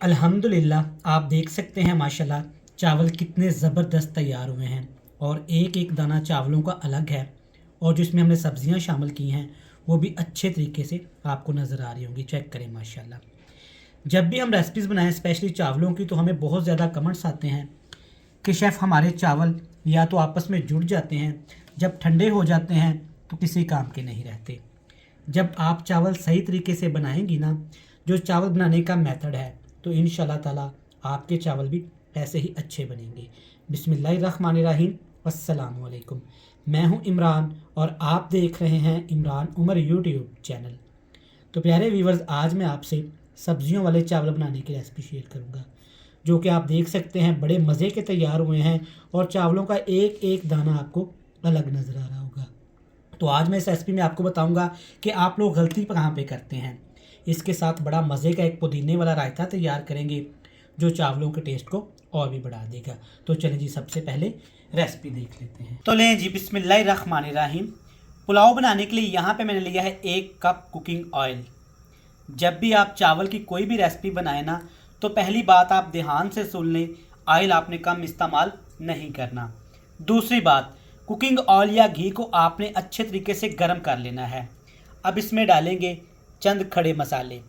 अल्हम्दुलिल्लाह आप देख सकते हैं माशाल्लाह चावल कितने ज़बरदस्त तैयार हुए हैं और एक एक दाना चावलों का अलग है। और जो इसमें हमने सब्जियां शामिल की हैं वो भी अच्छे तरीके से आपको नज़र आ रही होंगी। चेक करें माशाल्लाह। जब भी हम रेसिपीज़ बनाएं स्पेशली चावलों की तो हमें बहुत ज़्यादा कमेंट्स आते हैं कि शेफ़ हमारे चावल या तो आपस में जुड़ जाते हैं, जब ठंडे हो जाते हैं तो किसी काम के नहीं रहते। जब आप चावल सही तरीके से बनाएंगी ना, जो चावल बनाने का मेथड है, तो इंशाल्लाह ताला आपके चावल भी ऐसे ही अच्छे बनेंगे। बिस्मिल्लाहिर्रहमानिर्रहीम। अस्सलाम वालेकुम। मैं हूं इमरान और आप देख रहे हैं इमरान उमर यूट्यूब चैनल। तो प्यारे व्यूवर्स, आज मैं आपसे सब्जियों वाले चावल बनाने की रेसिपी शेयर करूंगा, जो कि आप देख सकते हैं बड़े मज़े के तैयार हुए हैं और चावलों का एक एक दाना आपको अलग नज़र आ रहा होगा। तो आज मैं इस रेसिपी में आपको बताऊंगा कि आप लोग गलती कहाँ पे करते हैं। इसके साथ बड़ा मज़े का एक पुदीने वाला रायता तैयार करेंगे जो चावलों के टेस्ट को और भी बढ़ा देगा। तो चलें जी, सबसे पहले रेसिपी देख लेते हैं। तो लें जी, बिस्मिल्लाहिर्रहमानिर्रहीम। पुलाव बनाने के लिए यहाँ पे मैंने लिया है 1 कप कुकिंग ऑयल। जब भी आप चावल की कोई भी रेसिपी बनाए ना, तो पहली बात आप ध्यान से सुन लें, ऑयल आपने कम इस्तेमाल नहीं करना। दूसरी बात, कुकिंग ऑयल या घी को आपने अच्छे तरीके से गर्म कर लेना है। अब इसमें डालेंगे चंद खड़े मसाले,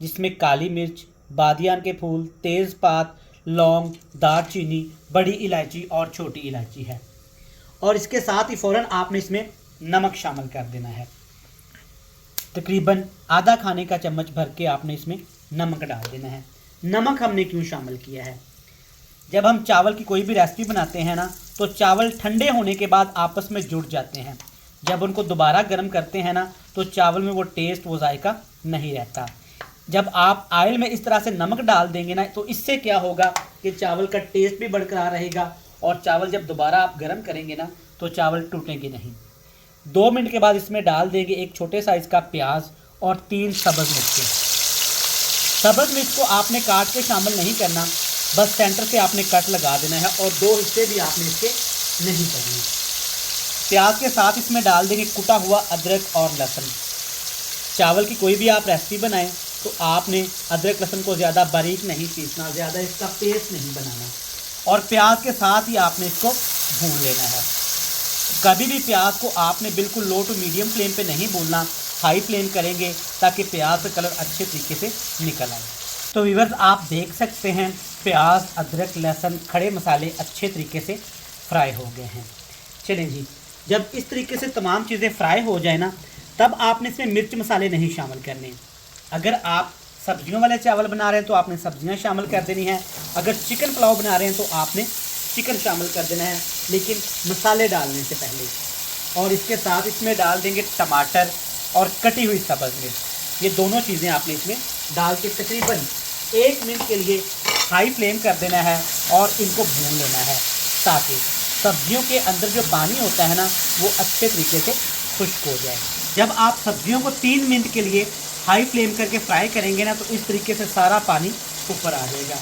जिसमें काली मिर्च, बादियान के फूल, तेज़पात, लौंग, दालचीनी, बड़ी इलायची और छोटी इलायची है। और इसके साथ ही फ़ौरन आपने इसमें नमक शामिल कर देना है। तकरीबन आधा खाने का चम्मच भर के आपने इसमें नमक डाल देना है। नमक हमने क्यों शामिल किया है? जब हम चावल की कोई भी रेसिपी बनाते हैं ना, तो चावल ठंडे होने के बाद आपस में जुड़ जाते हैं। जब उनको दोबारा गर्म करते हैं ना, तो चावल में वो टेस्ट, वो जायका नहीं रहता। जब आप ऑयल में इस तरह से नमक डाल देंगे ना, तो इससे क्या होगा कि चावल का टेस्ट भी बरकरार रहेगा और चावल जब दोबारा आप गर्म करेंगे ना, तो चावल टूटेंगे नहीं। 2 मिनट के बाद इसमें डाल देंगे एक छोटे साइज़ का प्याज और 3 सब्ज़ मिर्चें। सब्ज़ मिर्च को आपने काट के शामिल नहीं करना, बस सेंटर से आपने कट लगा देना है और 2 हिस्से भी आपने इसके नहीं करने। प्याज के साथ इसमें डाल देंगे कुटा हुआ अदरक और लहसुन। चावल की कोई भी आप रेसिपी बनाएं तो आपने अदरक लहसुन को ज़्यादा बारीक नहीं पीसना, ज़्यादा इसका पेस्ट नहीं बनाना और प्याज के साथ ही आपने इसको भून लेना है। कभी भी प्याज को आपने बिल्कुल लो टू मीडियम फ्लेम पे नहीं भूनना, हाई फ्लेम करेंगे ताकि प्याज का कलर अच्छे तरीके से निकल आए। तो व्यूअर्स, आप देख सकते हैं प्याज, अदरक, लहसुन, खड़े मसाले अच्छे तरीके से फ्राई हो गए हैं। चलें जी, जब इस तरीके से तमाम चीज़ें फ्राई हो जाए ना, तब आपने इसमें मिर्च मसाले नहीं शामिल करने। अगर आप सब्जियों वाले चावल बना रहे हैं तो आपने सब्जियां शामिल कर देनी है। अगर चिकन पुलाव बना रहे हैं तो आपने चिकन शामिल कर देना है, लेकिन मसाले डालने से पहले। और इसके साथ इसमें डाल देंगे टमाटर और कटी हुई सब्ज़ मिर्च। ये दोनों चीज़ें आपने इसमें डाल के तकरीबन 1 मिनट के लिए हाई फ्लेम कर देना है और इनको भून लेना है, ताकि सब्जियों के अंदर जो पानी होता है ना, वो अच्छे तरीके से खुश्क हो जाए। जब आप सब्जियों को 3 मिनट के लिए हाई फ्लेम करके फ्राई करेंगे ना, तो इस तरीके से सारा पानी ऊपर आ जाएगा।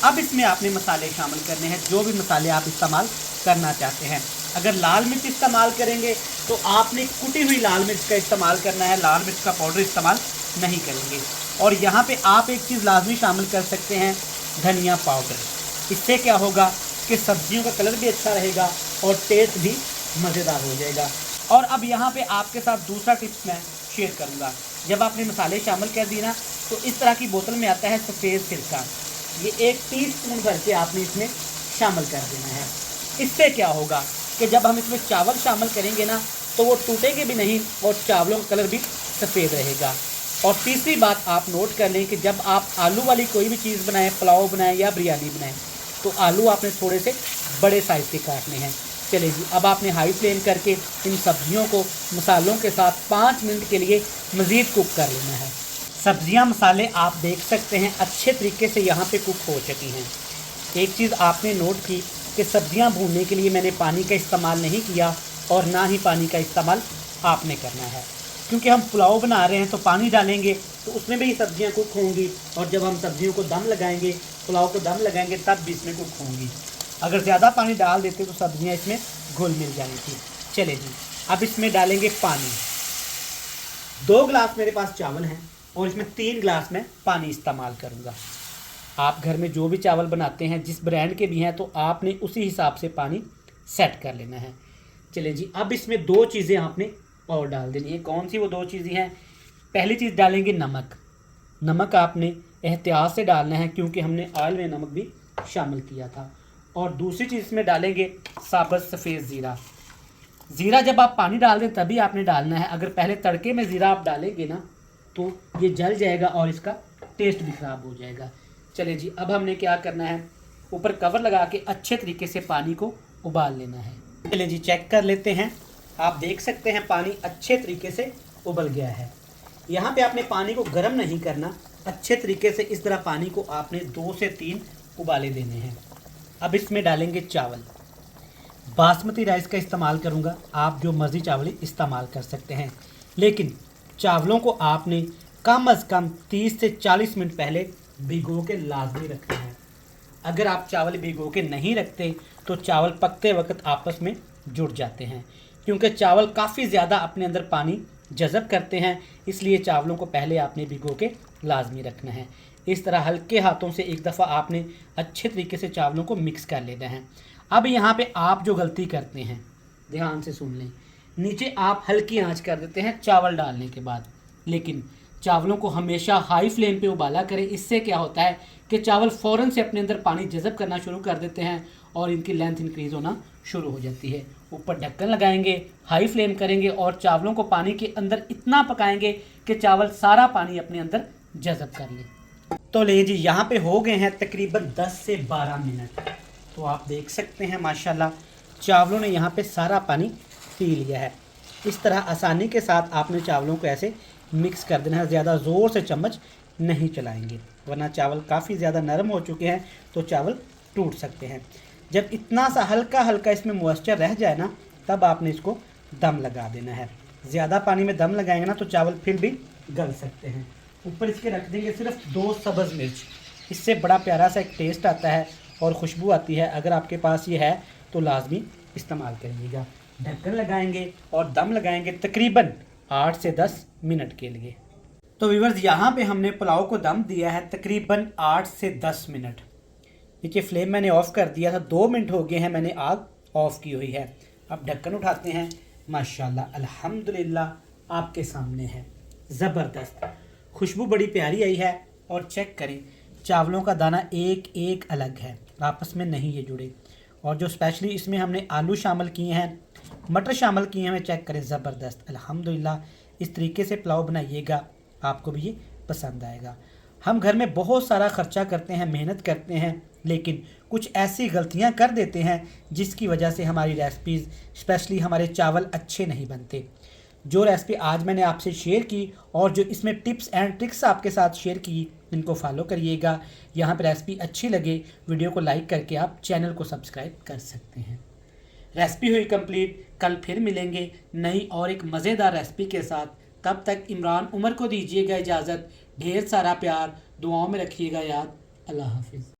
अब इसमें आपने मसाले शामिल करने हैं, जो भी मसाले आप इस्तेमाल करना चाहते हैं। अगर लाल मिर्च इस्तेमाल करेंगे तो आपने कुटी हुई लाल मिर्च का इस्तेमाल करना है, लाल मिर्च का पाउडर इस्तेमाल नहीं करेंगे। और यहाँ पे आप एक चीज़ लाजमी शामिल कर सकते हैं, धनिया पाउडर। इससे क्या होगा कि सब्जियों का कलर भी अच्छा रहेगा और टेस्ट भी मज़ेदार हो जाएगा। और अब यहाँ पे आपके साथ दूसरा टिप्स मैं शेयर करूँगा। जब आपने मसाले शामिल कर दिए ना, तो इस तरह की बोतल में आता है सफ़ेद सिरका। ये 1 टीस्पून भर के आपने इसमें शामिल कर देना है। इससे क्या होगा कि जब हम इसमें चावल शामिल करेंगे ना, तो वो टूटेंगे भी नहीं और चावलों का कलर भी सफ़ेद रहेगा। और तीसरी बात आप नोट कर लें कि जब आप आलू वाली कोई भी चीज़ बनाएं, पुलाव बनाएं या बिरयानी बनाएं, तो आलू आपने थोड़े से बड़े साइज़ के काटने हैं। चलिए जी, अब आपने हाई फ्लेम करके इन सब्जियों को मसालों के साथ 5 मिनट के लिए मज़ीद कुक कर लेना है। सब्जियां, मसाले आप देख सकते हैं अच्छे तरीके से यहाँ पे कुक हो चुकी हैं। एक चीज़ आपने नोट की कि सब्जियां भूनने के लिए मैंने पानी का इस्तेमाल नहीं किया और ना ही पानी का इस्तेमाल आपने करना है, क्योंकि हम पुलाव बना रहे हैं तो पानी डालेंगे तो उसमें भी सब्जियां कुक होंगी और जब हम सब्जियों को दम लगाएंगे, पुलाव को दम लगाएंगे, तब भी इसमें कुक होंगी। अगर ज़्यादा पानी डाल देते तो सब्जियां इसमें घुल मिल जानी थी। चले जी, अब इसमें डालेंगे पानी। 2 गिलास मेरे पास चावल हैं और इसमें 3 गिलास में पानी इस्तेमाल करूँगा। आप घर में जो भी चावल बनाते हैं जिस ब्रांड के भी हैं तो आपने उसी हिसाब से पानी सेट कर लेना है। चलिए जी, अब इसमें 2 चीज़ें आपने और डाल देनी है। कौन सी वो 2 चीज़ें हैं? पहली चीज़ डालेंगे नमक। नमक आपने एहतियात से डालना है क्योंकि हमने ऑयल में नमक भी शामिल किया था। और दूसरी चीज़ इसमें डालेंगे साबुत सफ़ेद ज़ीरा। ज़ीरा जब आप पानी डाल दें तभी आपने डालना है। अगर पहले तड़के में ज़ीरा आप डालेंगे ना तो ये जल जाएगा और इसका टेस्ट भी ख़राब हो जाएगा। चलिए जी, अब हमने क्या करना है, ऊपर कवर लगा के अच्छे तरीके से पानी को उबाल लेना है। चलिए जी, चेक कर लेते हैं। आप देख सकते हैं पानी अच्छे तरीके से उबल गया है। यहाँ पे आपने पानी को गर्म नहीं करना, अच्छे तरीके से इस तरह पानी को आपने 2 से 3 उबाले देने हैं। अब इसमें डालेंगे चावल। बासमती राइस का इस्तेमाल करूँगा, आप जो मर्ज़ी चावल इस्तेमाल कर सकते हैं, लेकिन चावलों को आपने कम अज़ कम 30 से 40 मिनट पहले भिगो के लाजमी रखना है। अगर आप चावल भिगो के नहीं रखते तो चावल पकते वक्त आपस में जुड़ जाते हैं, क्योंकि चावल काफ़ी ज़्यादा अपने अंदर पानी जज़ब करते हैं। इसलिए चावलों को पहले आपने भिगो के लाजमी रखना है। इस तरह हल्के हाथों से एक दफ़ा आपने अच्छे तरीके से चावलों को मिक्स कर लेना है। अब यहाँ पे आप जो गलती करते हैं, ध्यान से सुन लें। नीचे आप हल्की आंच कर देते हैं चावल डालने के बाद, लेकिन चावलों को हमेशा हाई फ्लेम पे उबाला करें। इससे क्या होता है कि चावल फ़ौरन से अपने अंदर पानी जज़ब करना शुरू कर देते हैं और इनकी लेंथ इंक्रीज़ होना शुरू हो जाती है। ऊपर ढक्कन लगाएंगे, हाई फ्लेम करेंगे और चावलों को पानी के अंदर इतना पकाएंगे कि चावल सारा पानी अपने अंदर जज़ब कर ले। तो ले जी, यहाँ पे हो गए हैं तकरीबन 10 से 12 मिनट। तो आप देख सकते हैं माशाल्लाह चावलों ने यहाँ पे सारा पानी पी लिया है। इस तरह आसानी के साथ आपने चावलों को ऐसे मिक्स कर देना है। ज़्यादा ज़ोर से चम्मच नहीं चलाएंगे वरना चावल काफ़ी ज़्यादा नरम हो चुके हैं तो चावल टूट सकते हैं। जब इतना सा हल्का हल्का इसमें मॉइस्चर रह जाए ना तब आपने इसको दम लगा देना है। ज़्यादा पानी में दम लगाएंगे ना तो चावल फिर भी गल सकते हैं। ऊपर इसके रख देंगे सिर्फ 2 सब्ज़ मिर्च, इससे बड़ा प्यारा सा एक टेस्ट आता है और खुशबू आती है। अगर आपके पास ये है तो लाजमी इस्तेमाल करिएगा। ढक्कन लगाएंगे और दम लगाएंगे तकरीबन 8 से 10 मिनट के लिए। तो व्यूअर्स, यहाँ पे हमने पुलाव को दम दिया है तकरीबन 8 से 10 मिनट। देखिए फ्लेम मैंने ऑफ़ कर दिया था, 2 मिनट हो गए हैं मैंने आग ऑफ़ की हुई है। अब ढक्कन उठाते हैं। माशाल्लाह अल्हम्दुलिल्लाह आपके सामने है, ज़बरदस्त खुशबू बड़ी प्यारी आई है। और चेक करें चावलों का दाना एक एक अलग है, आपस में नहीं ये जुड़े। और जो स्पेशली इसमें हमने आलू शामिल किए हैं, मटर शामिल किए हैं, चेक करें ज़बरदस्त अल्हम्दुलिल्लाह। इस तरीके से पुलाव बनाइएगा, आपको भी ये पसंद आएगा। हम घर में बहुत सारा ख़र्चा करते हैं, मेहनत करते हैं, लेकिन कुछ ऐसी गलतियां कर देते हैं जिसकी वजह से हमारी रेसिपीज़ स्पेशली हमारे चावल अच्छे नहीं बनते। जो रेसिपी आज मैंने आपसे शेयर की और जो इसमें टिप्स एंड ट्रिक्स आपके साथ शेयर की, इनको फॉलो करिएगा। यहाँ पर रेसिपी अच्छी लगे वीडियो को लाइक करके आप चैनल को सब्सक्राइब कर सकते हैं। रेसिपी हुई कंप्लीट, कल फिर मिलेंगे नई और एक मज़ेदार रेसिपी के साथ। तब तक इमरान उमर को दीजिएगा इजाज़त। ढेर सारा प्यार, दुआओं में रखिएगा याद। अल्लाह हाफिज़।